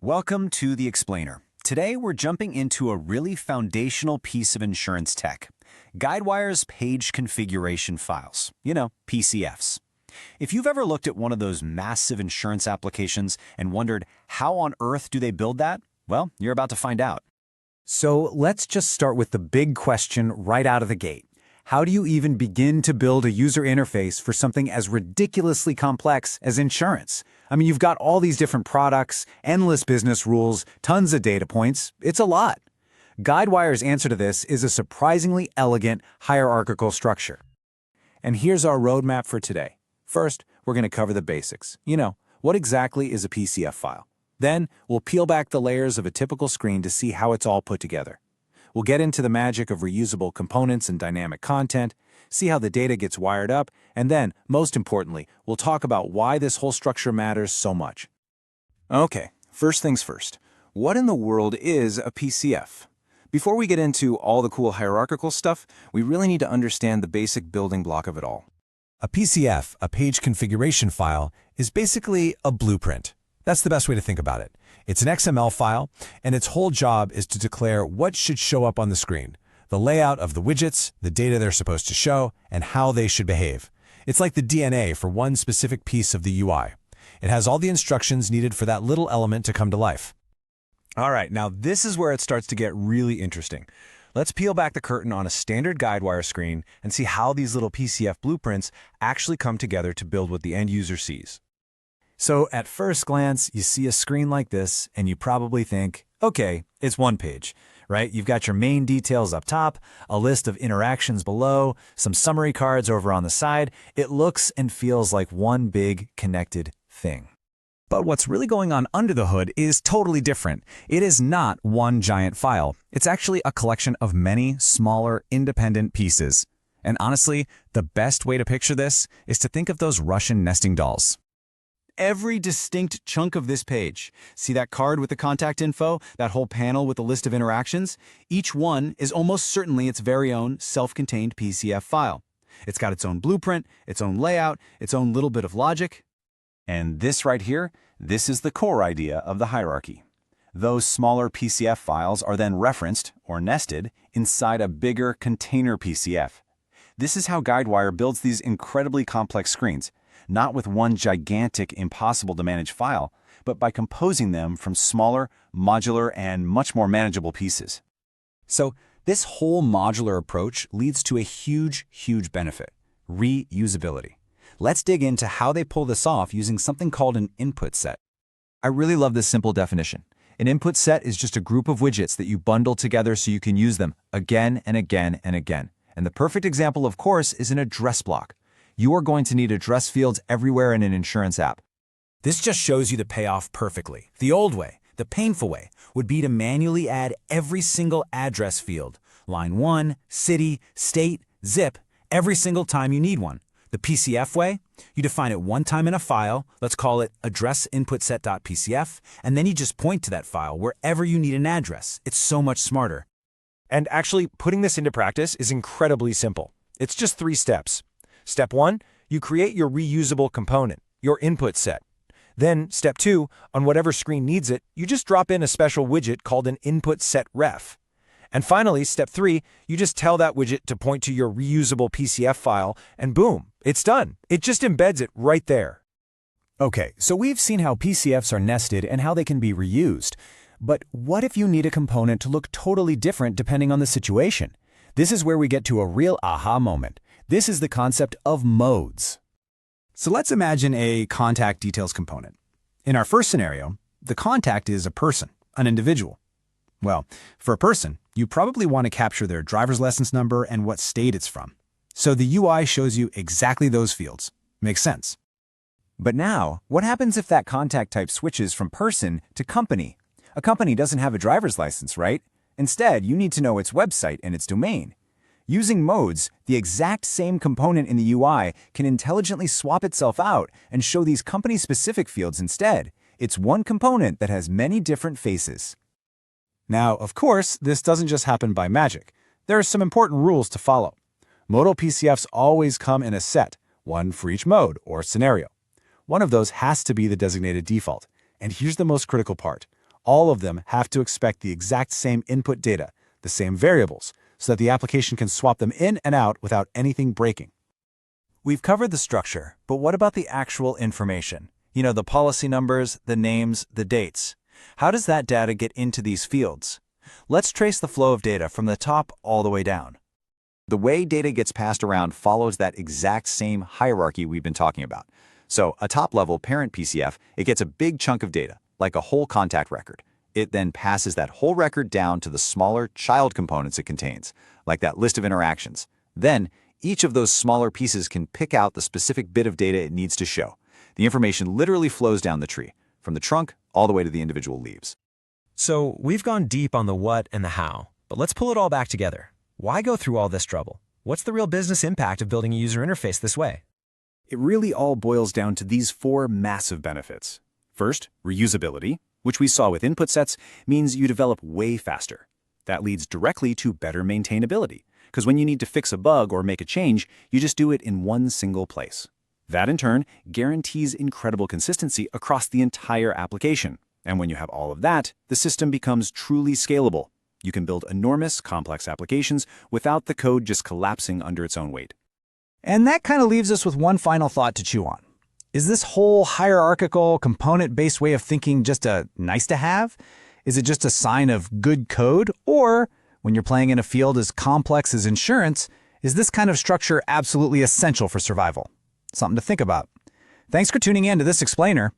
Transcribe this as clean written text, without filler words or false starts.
Welcome to The Explainer. Today we're jumping into a really foundational piece of insurance tech, Guidewire's page configuration files, PCFs. If you've ever looked at one of those massive insurance applications and wondered how on earth do they build that, well, you're about to find out. So let's just start with the big question right out of the gate. How do you even begin to build a user interface for something as ridiculously complex as insurance? I mean, you've got all these different products, endless business rules, tons of data points. It's a lot. Guidewire's answer to this is a surprisingly elegant hierarchical structure. And here's our roadmap for today. First, we're going to cover the basics. What exactly is a PCF file? Then, we'll peel back the layers of a typical screen to see how it's all put together. We'll get into the magic of reusable components and dynamic content, see how the data gets wired up, and then, most importantly, we'll talk about why this whole structure matters so much. Okay, first things first. What in the world is a PCF? Before we get into all the cool hierarchical stuff, we really need to understand the basic building block of it all. A PCF, a page configuration file, is basically a blueprint. That's the best way to think about it. It's an XML file, and its whole job is to declare what should show up on the screen, the layout of the widgets, the data they're supposed to show, and how they should behave. It's like the DNA for one specific piece of the UI. It has all the instructions needed for that little element to come to life. All right, now this is where it starts to get really interesting. Let's peel back the curtain on a standard Guidewire screen and see how these little PCF blueprints actually come together to build what the end user sees. So at first glance, you see a screen like this, and you probably think, okay, it's one page, right? You've got your main details up top, a list of interactions below, some summary cards over on the side. It looks and feels like one big connected thing. But what's really going on under the hood is totally different. It is not one giant file. It's actually a collection of many smaller, independent pieces. And honestly, the best way to picture this is to think of those Russian nesting dolls. Every distinct chunk of this page, see that card with the contact info, that whole panel with the list of interactions? Each one is almost certainly its very own self-contained PCF file. It's got its own blueprint, its own layout, its own little bit of logic. And this right here, this is the core idea of the hierarchy. Those smaller PCF files are then referenced, or nested, inside a bigger container PCF. This is how Guidewire builds these incredibly complex screens. Not with one gigantic, impossible-to-manage file, but by composing them from smaller, modular, and much more manageable pieces. So this whole modular approach leads to a huge, huge benefit: reusability. Let's dig into how they pull this off using something called an input set. I really love this simple definition. An input set is just a group of widgets that you bundle together so you can use them again and again and again. And the perfect example, of course, is an address block. You are going to need address fields everywhere in an insurance app. This just shows you the payoff perfectly. The old way, the painful way, would be to manually add every single address field, line 1, city, state, zip, every single time you need one. The PCF way, you define it one time in a file, let's call it addressinputset.pcf, and then you just point to that file wherever you need an address. It's so much smarter. And actually, putting this into practice is incredibly simple. It's just 3 steps. Step 1, you create your reusable component, your input set. Then, step 2, on whatever screen needs it, you just drop in a special widget called an input set ref. And finally, step 3, you just tell that widget to point to your reusable PCF file, and boom, it's done. It just embeds it right there. Okay, so we've seen how PCFs are nested and how they can be reused. But what if you need a component to look totally different depending on the situation? This is where we get to a real aha moment. This is the concept of modes. So let's imagine a contact details component. In our first scenario, the contact is a person, an individual. Well, for a person, you probably want to capture their driver's license number and what state it's from. So the UI shows you exactly those fields. Makes sense. But now, what happens if that contact type switches from person to company? A company doesn't have a driver's license, right? Instead, you need to know its website and its domain. Using modes, the exact same component in the UI can intelligently swap itself out and show these company-specific fields instead. It's one component that has many different faces. Now, of course, this doesn't just happen by magic. There are some important rules to follow. Modal PCFs always come in a set, one for each mode or scenario. One of those has to be the designated default. And here's the most critical part. All of them have to expect the exact same input data, the same variables, so that the application can swap them in and out without anything breaking. We've covered the structure, but what about the actual information? You know, the policy numbers, the names, the dates. How does that data get into these fields? Let's trace the flow of data from the top all the way down. The way data gets passed around follows that exact same hierarchy we've been talking about. So a top-level parent PCF, it gets a big chunk of data, like a whole contact record. It then passes that whole record down to the smaller child components it contains, like that list of interactions. Then, each of those smaller pieces can pick out the specific bit of data it needs to show. The information literally flows down the tree, from the trunk all the way to the individual leaves. So we've gone deep on the what and the how, but let's pull it all back together. Why go through all this trouble? What's the real business impact of building a user interface this way? It really all boils down to these 4 massive benefits. First, reusability, which we saw with input sets, means you develop way faster. That leads directly to better maintainability, because when you need to fix a bug or make a change, you just do it in one single place. That, in turn, guarantees incredible consistency across the entire application. And when you have all of that, the system becomes truly scalable. You can build enormous, complex applications without the code just collapsing under its own weight. And that kind of leaves us with one final thought to chew on. Is this whole hierarchical, component-based way of thinking just a nice-to-have? Is it just a sign of good code? Or, when you're playing in a field as complex as insurance, is this kind of structure absolutely essential for survival? Something to think about. Thanks for tuning in to This Explainer.